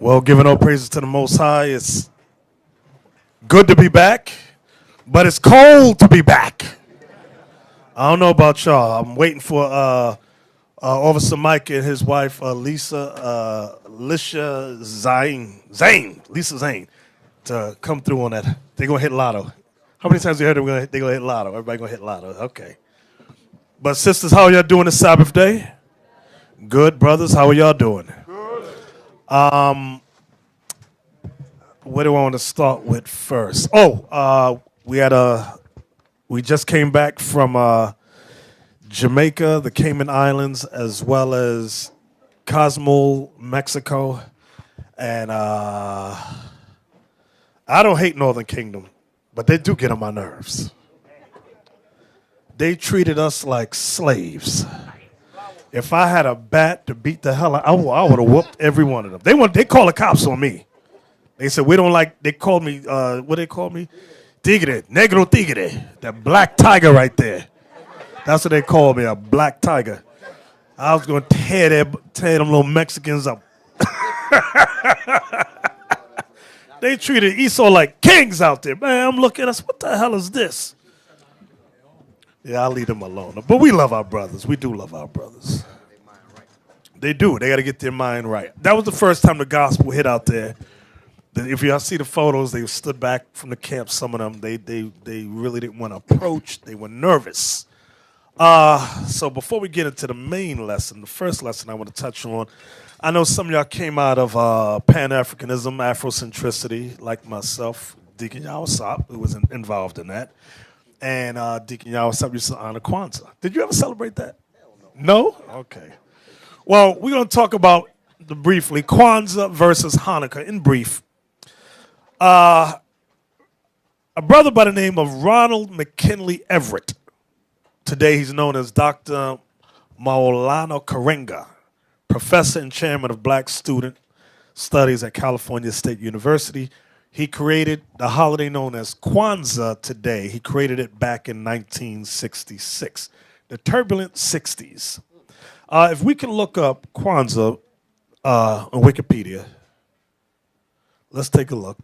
Well, giving all praises to the Most High. It's good to be back, but it's cold to be back. I don't know about y'all. I'm waiting for Officer Mike and his wife, Lisa Zane, to come through on that. They're going to hit lotto. How many times you heard they're going to hit lotto? Everybody going to hit lotto. Okay. But sisters, how are y'all doing this Sabbath day? Good, brothers. How are y'all doing? Where do I want to start with first? We just came back from Jamaica, the Cayman Islands, as well as Cozumel, Mexico, and I don't hate Northern Kingdom, but they do get on my nerves. They treated us like slaves. If I had a bat to beat the hell out, I would have whooped every one of them. They call the cops on me. They said they called me, what they called me? Tigre, negro tigre, that black tiger right there. That's what they called me, a black tiger. I was going to tear them little Mexicans up. They treated Esau like kings out there. Man, I'm looking at us, what the hell is this? Yeah, I'll leave them alone. But we love our brothers. We do love our brothers. They do. They got to get their mind right. That was the first time the gospel hit out there. If y'all see the photos, they stood back from the camp. Some of them, they really didn't want to approach. They were nervous. So before we get into the main lesson, the first lesson I want to touch on, I know some of y'all came out of Pan-Africanism, Afrocentricity, like myself, Deacon Yawasop, who was involved in that. And Deacon Yawasop used to honor Kwanzaa. Did you ever celebrate that? No? Okay. Well, we're going to talk about, briefly, Kwanzaa versus Hanukkah in brief. A brother by the name of Ronald McKinley Everett. Today he's known as Dr. Maulana Karenga, professor and chairman of Black Student Studies at California State University. He created the holiday known as Kwanzaa today. He created it back in 1966, the turbulent 60s. If we can look up Kwanzaa on Wikipedia, let's take a look.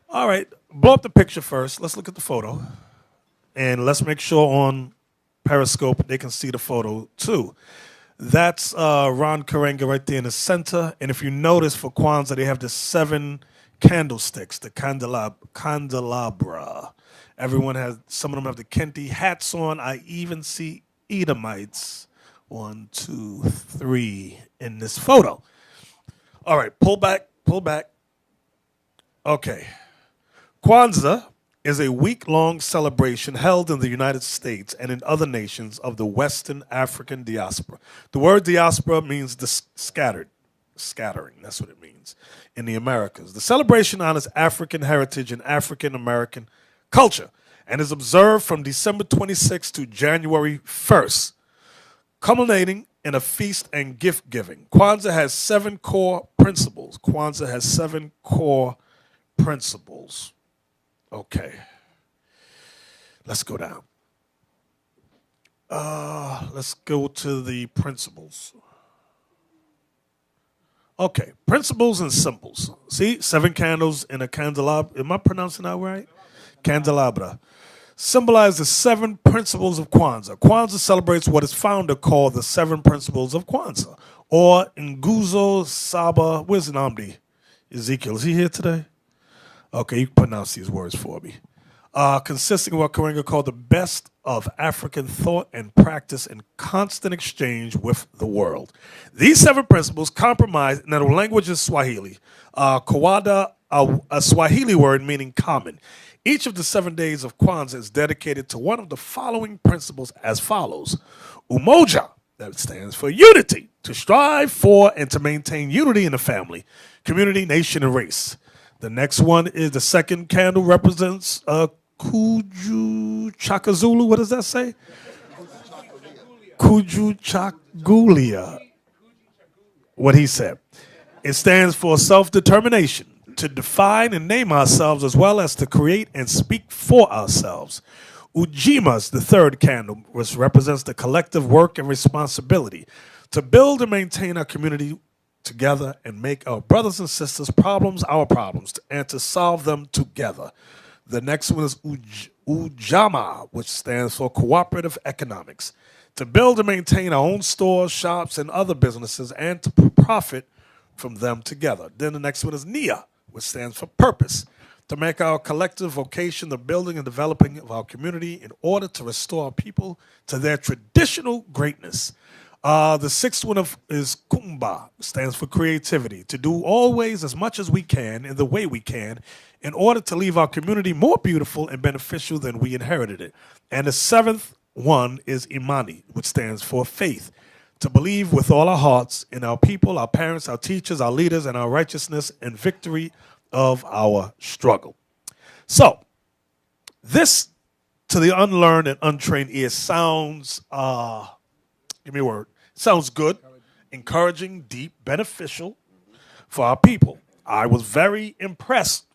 All right, blow up the picture first. Let's look at the photo. And let's make sure on Periscope they can see the photo too. That's Ron Karenga right there in the center. And if you notice for Kwanzaa, they have the 7 candlesticks, the candelabra. Some of them have the Kente hats on. I even see Edomites, 1, 2, 3 in this photo. All right, pull back. Okay. Kwanzaa is a week-long celebration held in the United States and in other nations of the Western African diaspora. The word diaspora means scattering. That's what it means in the Americas. The celebration honors African heritage and African-American culture and is observed from December 26th to January 1st, culminating in a feast and gift-giving. Kwanzaa has 7 core principles. Okay. Let's go down. Let's go to the principles. Okay, principles and symbols. See, 7 candles in a candelabra. Am I pronouncing that right? Candelabra. Symbolize the 7 principles of Kwanzaa. Kwanzaa celebrates what its founder called the 7 principles of Kwanzaa, or Nguzo Saba. Where's Namdi? Ezekiel, is he here today? Okay, you can pronounce these words for me. Consisting of what Karenga called the best of African thought and practice in constant exchange with the world. These 7 principles compromise, and the language is Swahili. Kawada, a Swahili word meaning common. Each of the 7 days of Kwanzaa is dedicated to one of the following principles as follows. Umoja, that stands for unity, to strive for and to maintain unity in the family, community, nation, and race. The next one is the second candle represents Kuju Chakazulu. What does that say? Kuju Chagulia. What he said. It stands for self-determination, to define and name ourselves as well as to create and speak for ourselves. Ujimas, the third candle, which represents the collective work and responsibility to build and maintain our community together and make our brothers and sisters' problems our problems and to solve them together. The next one is Ujama, which stands for Cooperative Economics. To build and maintain our own stores, shops, and other businesses and to profit from them together. Then the next one is NIA, which stands for Purpose. To make our collective vocation the building and developing of our community in order to restore our people to their traditional greatness. The sixth one is Kumba, stands for creativity, to do always as much as we can in the way we can in order to leave our community more beautiful and beneficial than we inherited it. And the seventh one is Imani, which stands for faith, to believe with all our hearts in our people, our parents, our teachers, our leaders, and our righteousness and victory of our struggle. So, this to the unlearned and untrained ear sounds, give me a word, sounds good, encouraging, deep, beneficial for our people. I was very impressed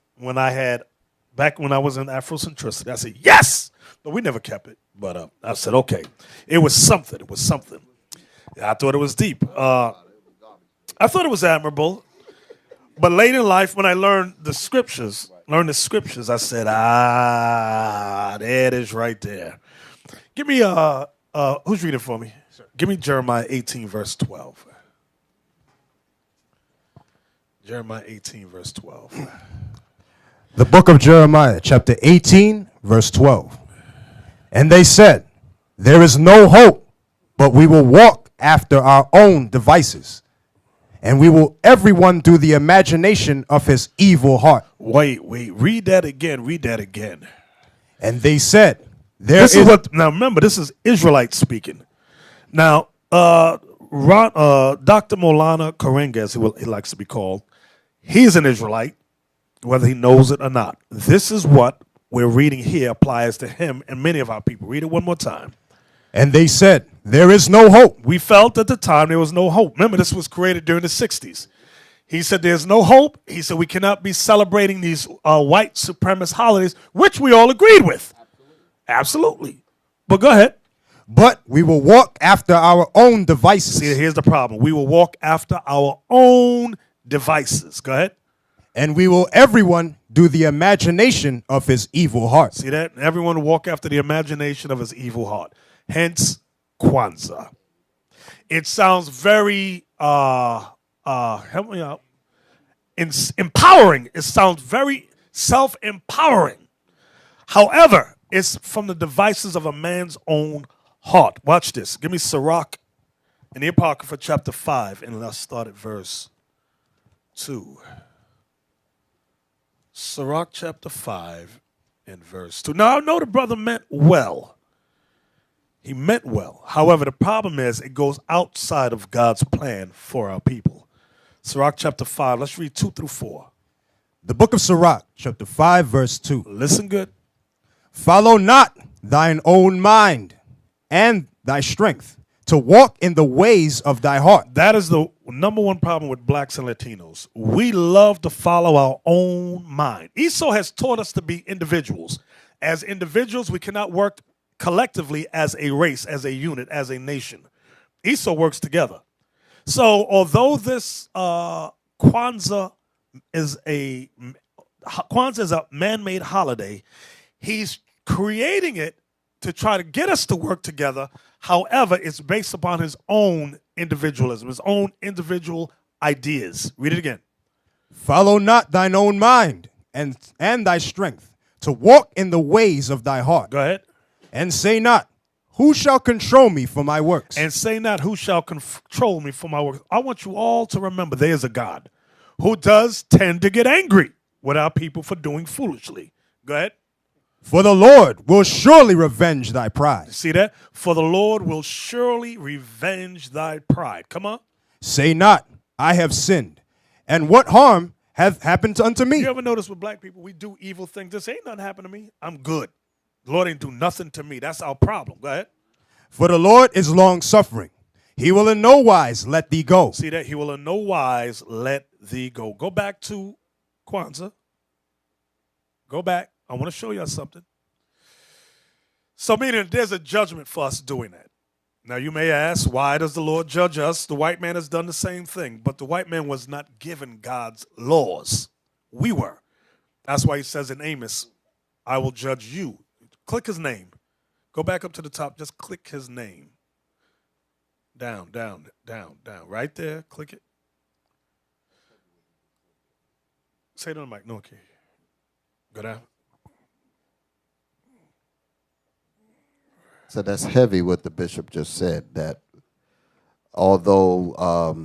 back when I was in Afrocentricity. I said, yes! But we never kept it. But I said, okay. It was something. It was something. I thought it was deep. I thought it was admirable. But late in life, when I learned the scriptures, I said, there it is right there. Give me, who's reading for me? Give me Jeremiah 18, verse 12. Jeremiah 18, verse 12. The book of Jeremiah, chapter 18, verse 12. And they said, there is no hope, but we will walk after our own devices, and we will everyone do the imagination of his evil heart. Wait, read that again. And they said, now remember, this is Israelites speaking. Now, Dr. Molana Karenga, as he likes to be called, he's an Israelite, whether he knows it or not. This is what we're reading here applies to him and many of our people. Read it one more time. And they said, there is no hope. We felt at the time there was no hope. Remember, this was created during the 60s. He said there's no hope. He said we cannot be celebrating these white supremacist holidays, which we all agreed with. Absolutely. But go ahead. But we will walk after our own devices. See, here's the problem. We will walk after our own devices. Go ahead. And we will everyone do the imagination of his evil heart. See that? Everyone will walk after the imagination of his evil heart. Hence, Kwanzaa. It sounds very, help me out, empowering. It sounds very self-empowering. However, it's from the devices of a man's own heart. Watch this. Give me Sirach in the Apocrypha, chapter 5, and let's start at verse 2. Sirach, chapter 5, and verse 2. Now, I know the brother meant well. He meant well. However, the problem is it goes outside of God's plan for our people. Sirach, chapter 5, let's read 2 through 4. The book of Sirach, chapter 5, verse 2. Listen good. Follow not thine own mind and thy strength to walk in the ways of thy heart. That is the number one problem with blacks and Latinos. We love to follow our own mind. Esau has taught us to be individuals. As individuals, we cannot work collectively as a race, as a unit, as a nation. Esau works together. So although this Kwanzaa is a man-made holiday, he's creating it to try to get us to work together. However, it's based upon his own individualism, his own individual ideas. Read it again. Follow not thine own mind and thy strength to walk in the ways of thy heart. Go ahead. And say not, who shall control me for my works? And say not, who shall control me for my works? I want you all to remember there is a God who does tend to get angry with our people for doing foolishly. Go ahead. For the Lord will surely revenge thy pride. See that? For the Lord will surely revenge thy pride. Come on. Say not, I have sinned. And what harm hath happened unto me? You ever notice with black people, we do evil things. This ain't nothing happened to me. I'm good. The Lord ain't do nothing to me. That's our problem. Go ahead. For the Lord is long-suffering. He will in no wise let thee go. See that? He will in no wise let thee go. Go back to Kwanzaa. Go back. I want to show you something. So meaning there's a judgment for us doing that. Now you may ask, why does the Lord judge us? The white man has done the same thing, but the white man was not given God's laws. We were. That's why he says in Amos, I will judge you. Click his name. Go back up to the top. Just click his name. Down, down, down, down. Right there. Click it. Say it on the mic. No, okay. Go down. So that's heavy what the bishop just said, that although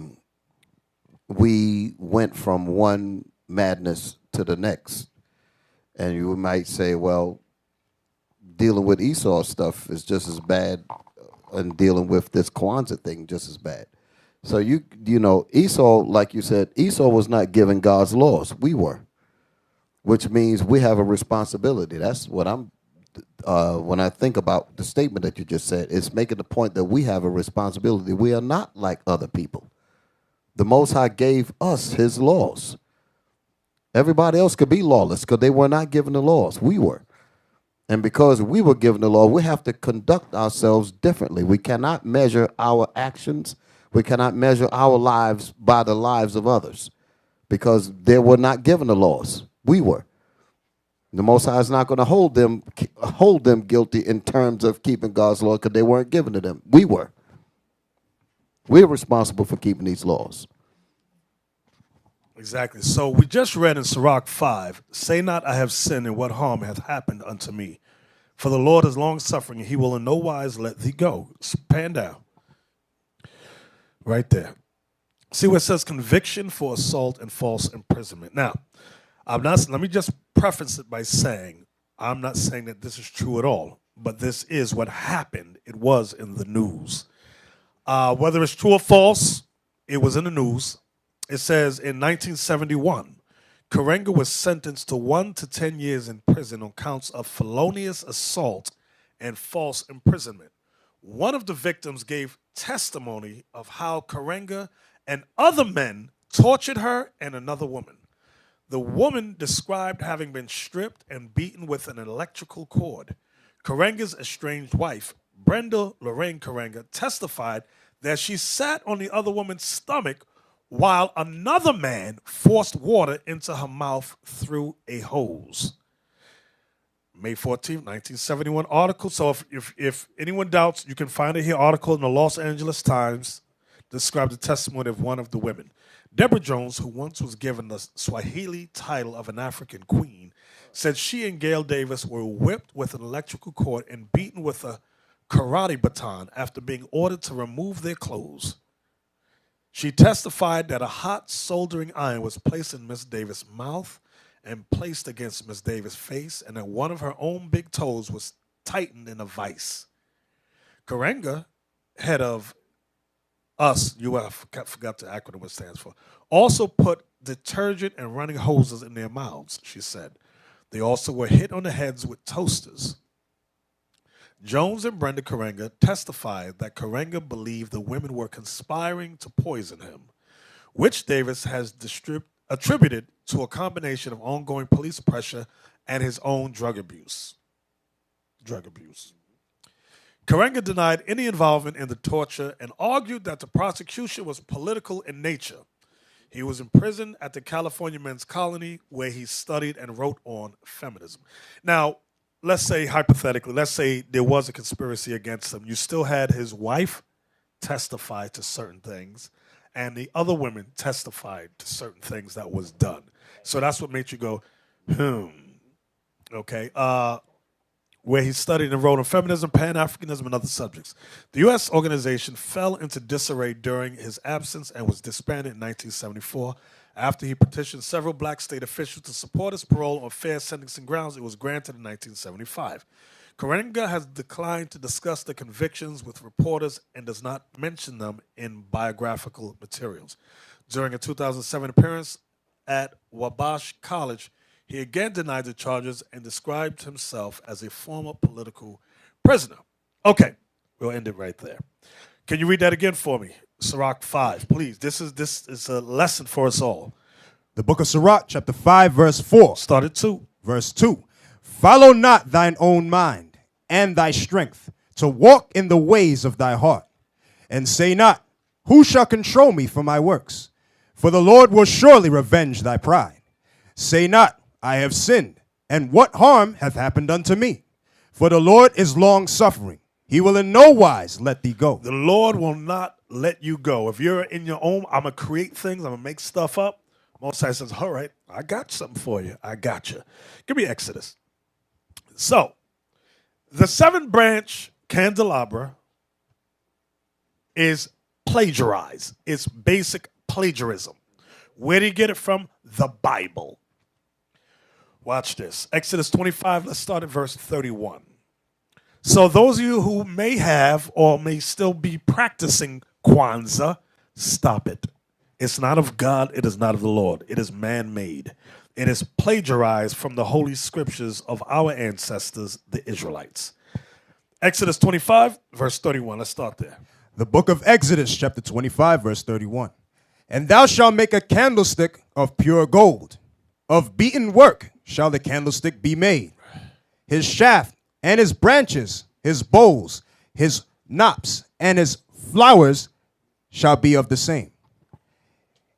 we went from one madness to the next, and you might say, well, dealing with Esau stuff is just as bad and dealing with this Kwanzaa thing just as bad. So, you know, Esau, like you said, Esau was not given God's laws. We were, which means we have a responsibility. That's what I'm, when I think about the statement that you just said, it's making the point that we have a responsibility. We are not like other people. The Most High gave us his laws. Everybody else could be lawless because they were not given the laws. We were. And because we were given the law, we have to conduct ourselves differently. We cannot measure our actions. We cannot measure our lives by the lives of others because they were not given the laws. We were. The Most High is not going to hold them guilty in terms of keeping God's law because they weren't given to them. We were. We're responsible for keeping these laws. Exactly. So we just read in Sirach 5, say not I have sinned, and what harm hath happened unto me. For the Lord is long-suffering, and he will in no wise let thee go. Pan down. Right there. See where it says conviction for assault and false imprisonment. Now, let me just preface it by saying, I'm not saying that this is true at all, but this is what happened. It was in the news. Whether it's true or false, it was in the news. It says in 1971, Karenga was sentenced to 1 to 10 years in prison on counts of felonious assault and false imprisonment. One of the victims gave testimony of how Karenga and other men tortured her and another woman. The woman described having been stripped and beaten with an electrical cord. Karenga's estranged wife, Brenda Lorraine Karenga, testified that she sat on the other woman's stomach while another man forced water into her mouth through a hose. May 14, 1971 article. So if anyone doubts, you can find it here. Article in the Los Angeles Times described the testimony of one of the women. Deborah Jones, who once was given the Swahili title of an African queen, said she and Gail Davis were whipped with an electrical cord and beaten with a karate baton after being ordered to remove their clothes. She testified that a hot soldering iron was placed in Miss Davis' mouth and placed against Miss Davis' face, and that one of her own big toes was tightened in a vice. Karenga, head of forgot the acronym it stands for, also put detergent and running hoses in their mouths, she said. They also were hit on the heads with toasters. Jones and Brenda Karenga testified that Karenga believed the women were conspiring to poison him, which Davis has attributed to a combination of ongoing police pressure and his own drug abuse. Karenga denied any involvement in the torture and argued that the prosecution was political in nature. He was imprisoned at the California Men's Colony, where he studied and wrote on feminism. Now, let's say, hypothetically, let's say there was a conspiracy against him. You still had his wife testify to certain things, and the other women testified to certain things that was done. So that's what made you go, okay. Where he studied and wrote on feminism, Pan-Africanism, and other subjects. The U.S. organization fell into disarray during his absence and was disbanded in 1974. After he petitioned several black state officials to support his parole on fair sentencing grounds, it was granted in 1975. Karenga has declined to discuss the convictions with reporters and does not mention them in biographical materials. During a 2007 appearance at Wabash College, he again denied the charges and described himself as a former political prisoner. Okay, we'll end it right there. Can you read that again for me? Sirach 5, please. This is a lesson for us all. The book of Sirach, chapter 5, verse 4. Start at 2. Verse 2. Follow not thine own mind and thy strength to walk in the ways of thy heart. And say not, who shall control me for my works? For the Lord will surely revenge thy pride. Say not, I have sinned, and what harm hath happened unto me? For the Lord is long-suffering. He will in no wise let thee go. The Lord will not let you go. If you're in your own, I'm going to create things, I'm going to make stuff up. Most High says, all right, I got something for you. I got you. Give me Exodus. So, the 7-branch candelabra is plagiarized. It's basic plagiarism. Where do you get it from? The Bible. Watch this. Exodus 25, let's start at verse 31. So those of you who may have or may still be practicing Kwanzaa, stop it. It's not of God. It is not of the Lord. It is man-made. It is plagiarized from the holy scriptures of our ancestors, the Israelites. Exodus 25, verse 31. Let's start there. The book of Exodus, chapter 25, verse 31. And thou shalt make a candlestick of pure gold. Of beaten work shall the candlestick be made. His shaft and his branches, his bowls, his knops, and his flowers shall be of the same.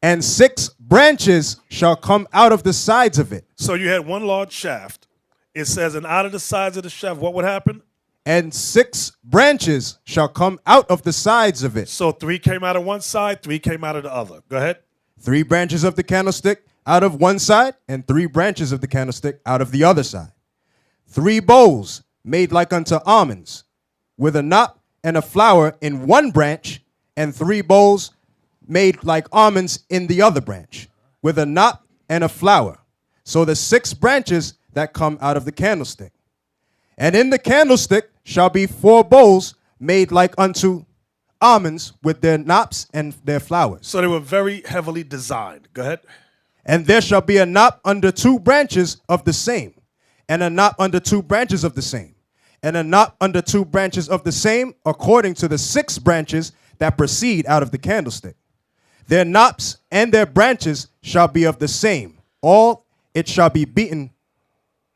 And 6 branches shall come out of the sides of it. So you had one large shaft. It says, and out of the sides of the shaft, what would happen? And 6 branches shall come out of the sides of it. So 3 came out of one side, 3 came out of the other. Go ahead. 3 branches of the candlestick out of one side, and 3 branches of the candlestick out of the other side. 3 bowls made like unto almonds, with a knot and a flower in one branch, and 3 bowls made like almonds in the other branch, with a knot and a flower. So the 6 branches that come out of the candlestick. And in the candlestick shall be 4 bowls made like unto almonds, with their knops and their flowers. So they were very heavily designed. Go ahead. And there shall be a knot under 2 branches of the same, and a knot under 2 branches of the same, and a knot under 2 branches of the same, according to the 6 branches that proceed out of the candlestick. Their knops and their branches shall be of the same. All it shall be beaten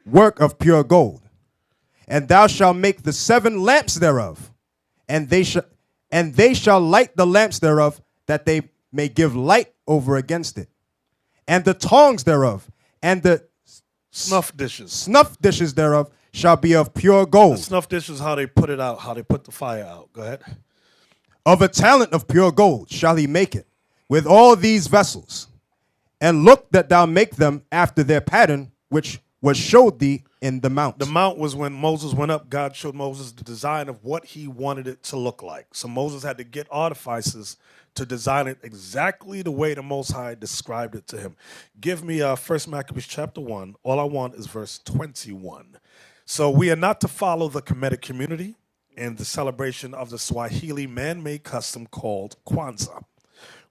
work of pure gold. And thou shalt make the 7 lamps thereof, and they shall light the lamps thereof, that they may give light over against it. And the tongs thereof, and the Snuff dishes. snuff dishes thereof shall be of pure gold. The snuff dishes, how they put it out, how they put the fire out. Go ahead. Of a talent of pure gold shall he make it, with all these vessels. And look that thou make them after their pattern, which was showed thee in the mount. The mount was when Moses went up, God showed Moses the design of what he wanted it to look like. So Moses had to get artificers to design it exactly the way the Most High described it to him. Give me 1 Maccabees chapter 1. All I want is verse 21. So we are not to follow the Kemetic community in the celebration of the Swahili man-made custom called Kwanzaa.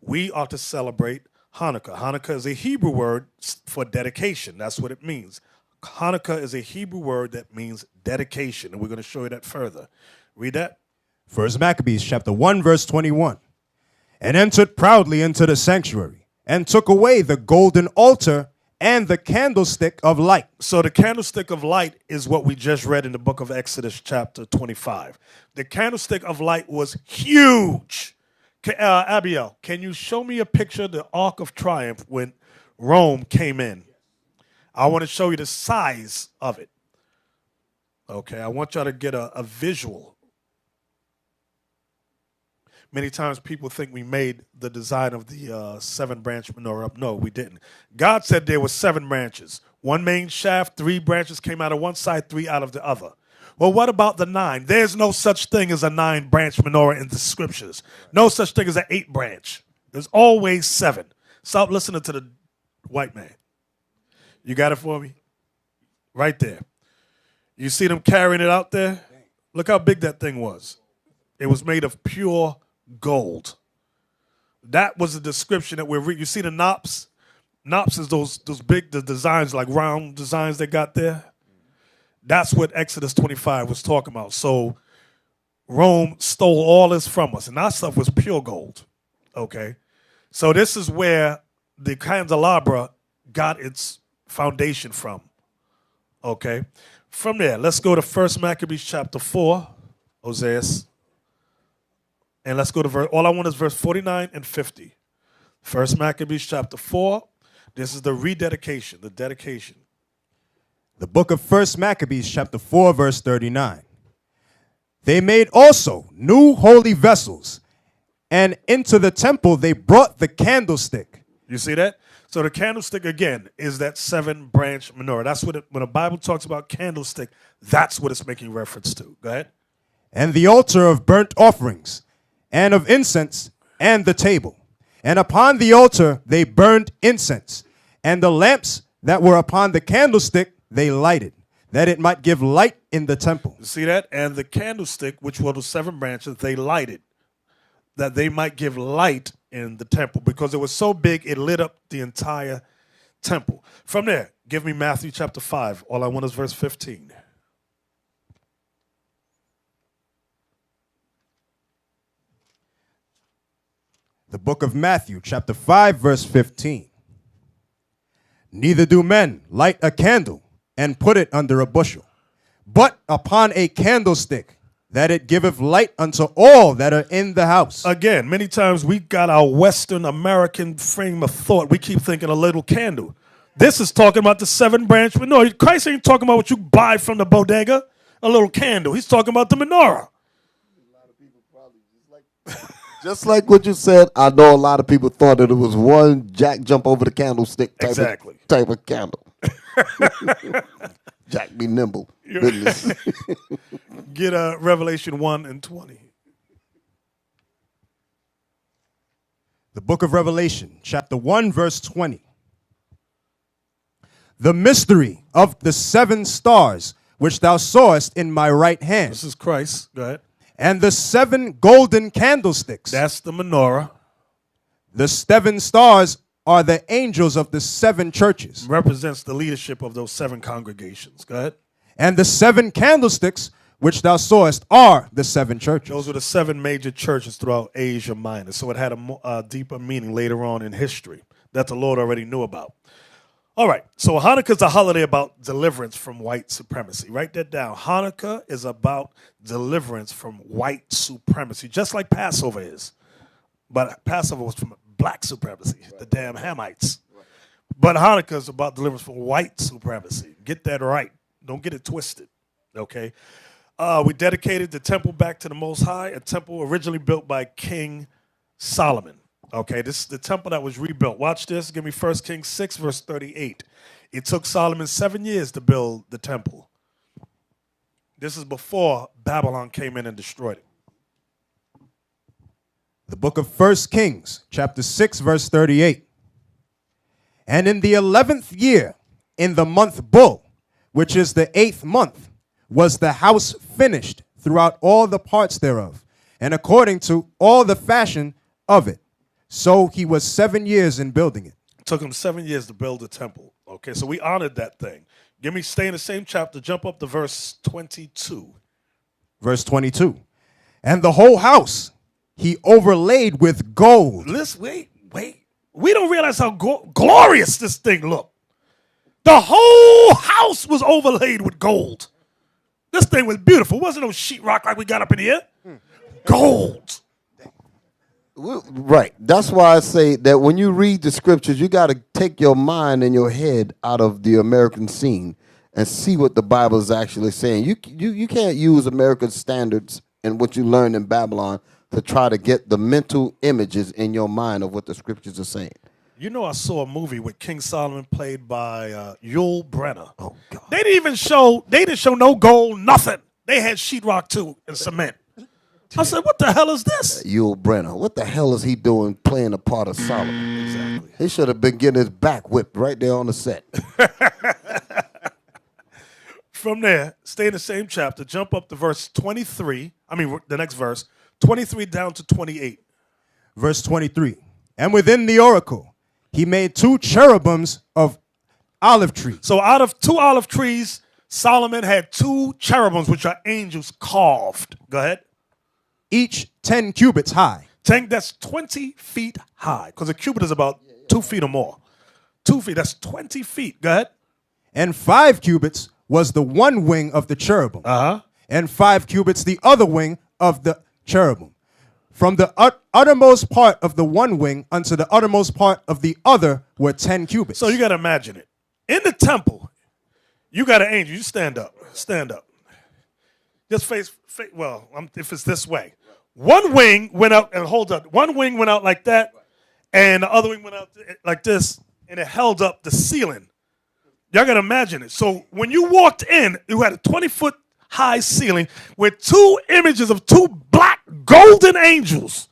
We are to celebrate Hanukkah. Hanukkah is a Hebrew word for dedication. That's what it means. Hanukkah is a Hebrew word that means dedication, and we're going to show you that further. Read that. 1 Maccabees chapter 1, verse 21. And entered proudly into the sanctuary, and took away the golden altar and the candlestick of light. So the candlestick of light is what we just read in the book of Exodus chapter 25. The candlestick of light was huge. Abiel, can you show me a picture of the Ark of Triumph when Rome came in? I want to show you the size of it. Okay, I want y'all to get a visual. Many times people think we made the design of the 7-branch menorah. No, we didn't. God said there were 7 branches. 1 main shaft, 3 branches came out of one side, 3 out of the other. Well, what about the 9? There's no such thing as a 9-branch menorah in the scriptures. No such thing as an 8-branch. There's always 7. Stop listening to the white man. You got it for me? Right there. You see them carrying it out there? Look how big that thing was. It was made of pure gold. That was the description that we're reading. You see the knops? Knops is those big the designs, like round designs they got there. That's what Exodus 25 was talking about. So Rome stole all this from us, and that stuff was pure gold. Okay? So this is where the candelabra got its foundation from. Okay? From there, let's go to 1 Maccabees chapter 4. Oseas. And let's go to verse, all I want is verse 49 and 50. First Maccabees chapter 4. This is the rededication, the dedication. The book of First Maccabees chapter 4, verse 39. They made also new holy vessels, and into the temple they brought the candlestick. You see that? So the candlestick, again, is that 7-branch menorah. That's what when the Bible talks about candlestick, that's what it's making reference to. Go ahead. And the altar of burnt offerings, and of incense, and the table. And upon the altar they burned incense, and the lamps that were upon the candlestick they lighted, that it might give light in the temple. You see that? And the candlestick, which were the 7 branches, they lighted, that they might give light in the temple, because it was so big it lit up the entire temple. From there, give me Matthew chapter 5. All I want is verse 15. The book of Matthew, chapter 5, verse 15. Neither do men light a candle and put it under a bushel, but upon a candlestick, that it giveth light unto all that are in the house. Again, many times we got our Western American frame of thought. We keep thinking a little candle. This is talking about the 7-branch menorah. Christ ain't talking about what you buy from the bodega, a little candle. He's talking about the menorah. Just like what you said, I know a lot of people thought that it was one Jack jump over the candlestick type of candle. Jack be nimble. Goodness. Get Revelation 1 and 20. The book of Revelation, chapter 1, verse 20. The mystery of the 7 stars, which thou sawest in my right hand. This is Christ. Go ahead. And the 7 golden candlesticks. That's the menorah. The 7 stars are the angels of the 7 churches. Represents the leadership of those 7 congregations. Go ahead. And the 7 candlesticks which thou sawest are the 7 churches. Those were the 7 major churches throughout Asia Minor. So it had a deeper meaning later on in history that the Lord already knew about. All right. So Hanukkah is a holiday about deliverance from white supremacy. Write that down. Hanukkah is about deliverance from white supremacy, just like Passover is. But Passover was from black supremacy, the damn Hamites. But Hanukkah is about deliverance from white supremacy. Get that right. Don't get it twisted, okay? We dedicated the temple back to the Most High, a temple originally built by King Solomon. Okay, this is the temple that was rebuilt. Watch this. Give me 1 Kings 6, verse 38. It took Solomon 7 years to build the temple. This is before Babylon came in and destroyed it. The book of 1 Kings, chapter 6, verse 38. And in the 11th year, in the month Bull, which is the 8th month, was the house finished throughout all the parts thereof, and according to all the fashion of it. So he was 7 years in building it. It took him 7 years to build the temple. Okay, so we honored that thing. Stay in the same chapter, jump up to verse 22. Verse 22. And the whole house he overlaid with gold. Listen, wait. We don't realize how glorious this thing looked. The whole house was overlaid with gold. This thing was beautiful. It wasn't no sheetrock like we got up in here. Gold. Right. That's why I say that when you read the scriptures, you got to take your mind and your head out of the American scene and see what the Bible is actually saying. You can't use American standards and what you learned in Babylon to try to get the mental images in your mind of what the scriptures are saying. You know, I saw a movie with King Solomon played by Yul Brynner. Oh, God. They didn't show no gold, nothing. They had sheetrock too and cement. I said, what the hell is this? Yul Brynner. What the hell is he doing playing the part of Solomon? Exactly. He should have been getting his back whipped right there on the set. From there, stay in the same chapter, jump up to verse 23. The next verse, 23 down to 28. Verse 23. And within the oracle, he made 2 cherubims of olive trees. So out of 2 olive trees, Solomon had 2 cherubims, which are angels carved. Go ahead. Each 10 cubits high. That's 20 feet high, because a cubit is about 2 feet or more. 2 feet, that's 20 feet. Go ahead. And 5 cubits was the one wing of the cherubim. Uh-huh. And 5 cubits the other wing of the cherubim. From the uttermost part of the one wing unto the uttermost part of the other were 10 cubits. So you got to imagine it. In the temple, you got an angel. You stand up. Stand up. Just face well, if it's this way. One wing went out, and hold up. One wing went out like that, and the other wing went out like this, and it held up the ceiling. Y'all got to imagine it. So when you walked in, you had a 20-foot high ceiling with two images of two black golden angels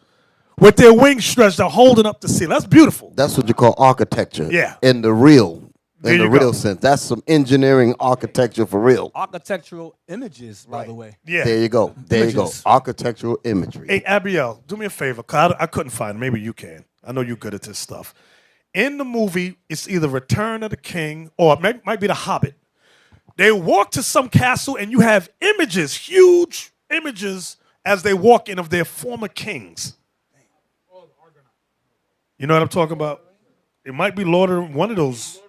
with their wings stretched out, holding up the ceiling. That's beautiful. That's what you call architecture. Yeah. In the real Go. sense. That's some engineering architecture for real. Architectural images, by the way. Yeah. There you go. There you go. Images. Architectural imagery. Hey, Abiel, do me a favor, because I couldn't find it. Maybe you can. I know you're good at this stuff. In the movie, it's either Return of the King or it might be The Hobbit. They walk to some castle and you have images, huge images, as they walk in of their former kings. You know what I'm talking about? It might be Lord of one of those.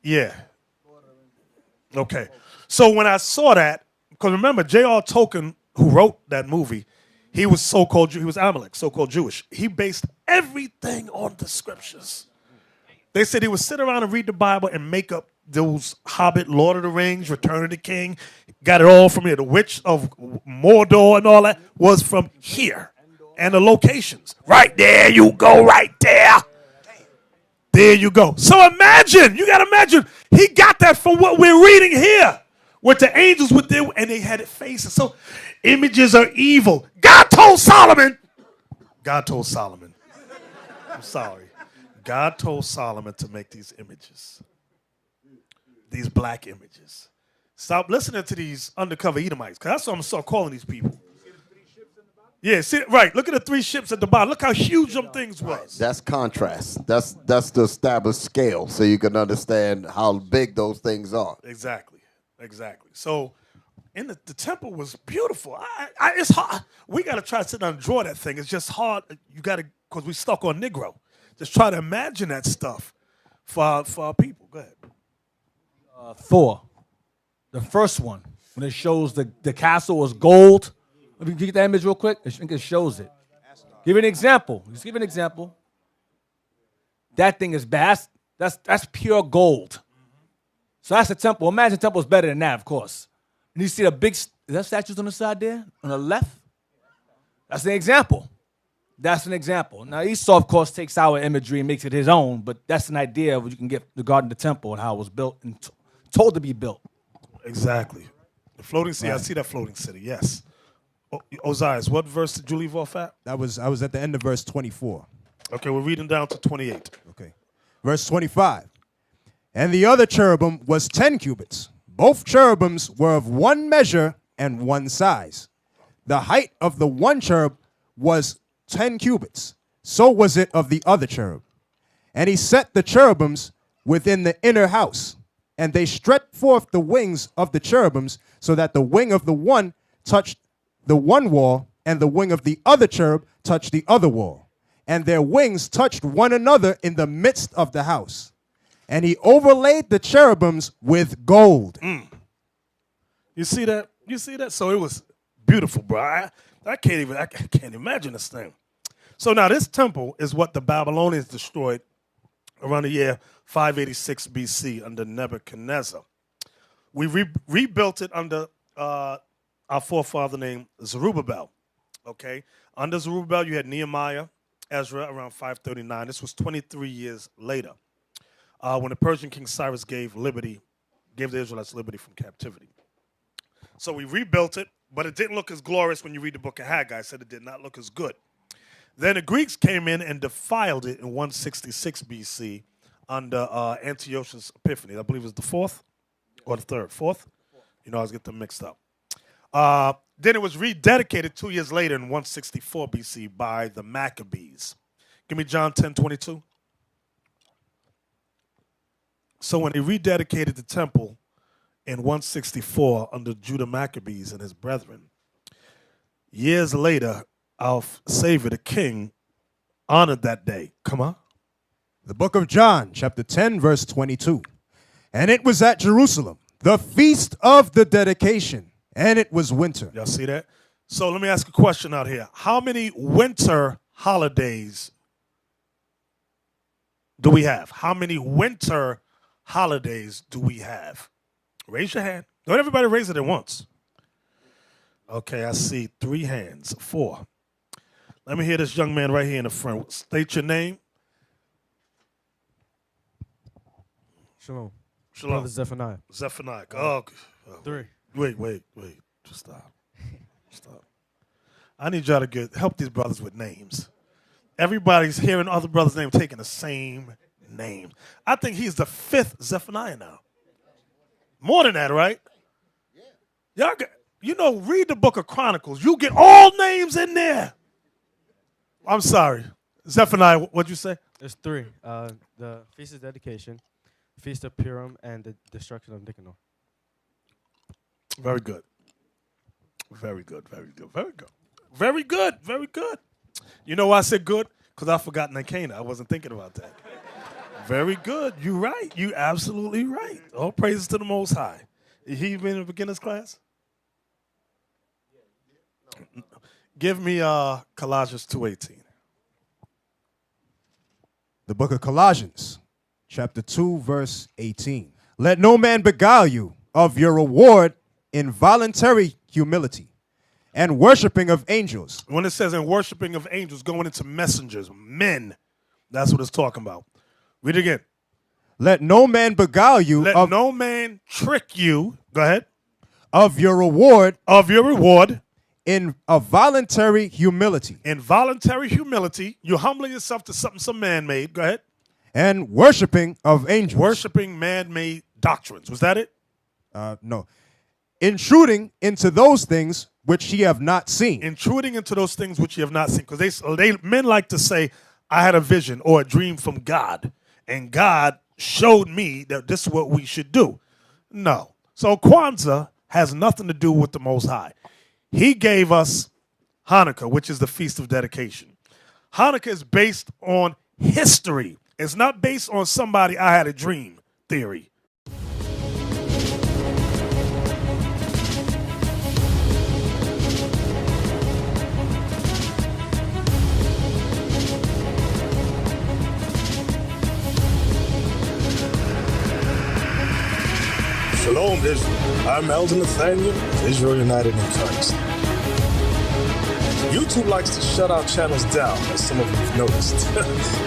Yeah. Okay. So when I saw that, because remember, J.R. Tolkien, who wrote that movie, he was he was Amalek, so-called Jewish. He based everything on the scriptures. They said he would sit around and read the Bible and make up those Hobbit, Lord of the Rings, Return of the King. Got it all from here. The Witch of Mordor and all that was from here. And the locations. Right there, you go right there. There you go. So imagine, you got to imagine, he got that from what we're reading here. With the angels with their, and they had it faces. So images are evil. God told Solomon. I'm sorry. God told Solomon to make these images. These black images. Stop listening to these undercover Edomites, because that's what I'm going to start calling these people. Yeah, see, right. Look at the 3 ships at the bottom. Look how huge them things was. That's contrast. That's the established scale, so you can understand how big those things are. Exactly. So, in the temple was beautiful. It's hard. We got to try to sit down and draw that thing. It's just hard. You got to, because we stuck on Negro. Just try to imagine that stuff for our people. Go ahead. Thor, the first one, when it shows the castle was gold. Let me get that image real quick. I think it shows it. Give an example. Just give an example. That thing is bad. That's pure gold. So that's the temple. Imagine the temple is better than that, of course. And you see the big, is that statues on the side there? On the left? That's an example. Now Esau, of course, takes our imagery and makes it his own, but that's an idea of what you can get regarding the temple and how it was built and told to be built. Exactly. The floating city, right. I see that floating city, yes. Ozias, what verse did you leave off at? I was at the end of verse 24. Okay, we're reading down to 28. Okay. Verse 25. And the other cherubim was 10 cubits. Both cherubims were of one measure and one size. The height of the one cherub was 10 cubits. So was it of the other cherub. And he set the cherubims within the inner house. And they stretched forth the wings of the cherubims, so that the wing of the one touched the one wall, and the wing of the other cherub touched the other wall. And their wings touched one another in the midst of the house. And he overlaid the cherubims with gold. You see that? So it was beautiful, bro. I can't imagine this thing. So now this temple is what the Babylonians destroyed around the year 586 BC under Nebuchadnezzar. We rebuilt it under our forefather named Zerubbabel. Okay? Under Zerubbabel, you had Nehemiah, Ezra around 539. This was 23 years later. When the Persian King Cyrus gave the Israelites liberty from captivity. So we rebuilt it, but it didn't look as glorious when you read the book of Haggai. It said it did not look as good. Then the Greeks came in and defiled it in 166 BC under Antiochus Epiphanes. I believe it was the 4th or the 3rd. 4th? You know, I was getting them mixed up. Then it was rededicated 2 years later in 164 BC by the Maccabees. Give me John 10:22. So when they rededicated the temple in 164 under Judah Maccabees and his brethren, years later, our Savior, the King, honored that day. Come on. The book of John, chapter 10, verse 22. And it was at Jerusalem, the feast of the dedication, and it was winter. Y'all see that? So let me ask a question out here. How many winter holidays do we have? How many winter holidays do we have? Raise your hand. Don't everybody raise it at once. Okay, I see 3 hands, 4. Let me hear this young man right here in the front. State your name. Shalom. Shalom. Brother Zephaniah. Zephaniah. Oh, 3. Wait. Just stop. I need y'all to help these brothers with names. Everybody's hearing other brothers' names taking the same name. I think he's the 5th Zephaniah now. More than that, right? Y'all read the book of Chronicles. You get all names in there. I'm sorry. Zephaniah, what'd you say? There's 3. The Feast of Dedication, Feast of Purim, and the Destruction of Nicanor. Very good. Very good. Very good. You know why I said good? Because I forgot Nicanor. I wasn't thinking about that. Very good. You're right. You absolutely right. All praises to the Most High. He been in the beginner's class? Give me Colossians 2:18. The book of Colossians, chapter 2, verse 18. Let no man beguile you of your reward in voluntary humility and worshiping of angels. When it says in worshiping of angels, going into messengers, men, that's what it's talking about. Read it again. Let no man beguile you Let no man trick you. Go ahead. Of your reward In a voluntary humility. In voluntary humility, you're humbling yourself to something some man made. Go ahead. And worshiping of angels. Worshiping man-made doctrines. Was that it? No. Intruding into those things which ye have not seen. Intruding into those things which ye have not seen. Because men like to say, I had a vision or a dream from God, and God showed me that this is what we should do. No. So Kwanzaa has nothing to do with the Most High. He gave us Hanukkah, which is the Feast of Dedication. Hanukkah is based on history. It's not based on somebody I had a dream theory. Shalom, Israel. I'm Elder Nathaniel of Israel United in Christ. YouTube likes to shut our channels down, as some of you have noticed,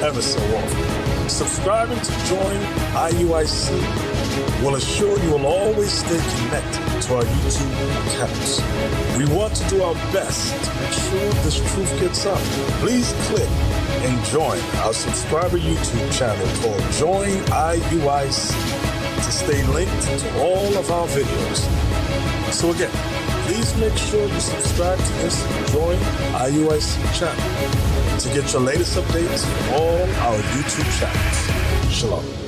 ever so often. Subscribing to join IUIC will assure you will always stay connected to our YouTube accounts. We want to do our best to make sure this truth gets out. Please click and join our subscriber YouTube channel called Join IUIC to stay linked to all of our videos. So again, please make sure you subscribe to this and join IUIC channel to get your latest updates from all our YouTube channels. Shalom.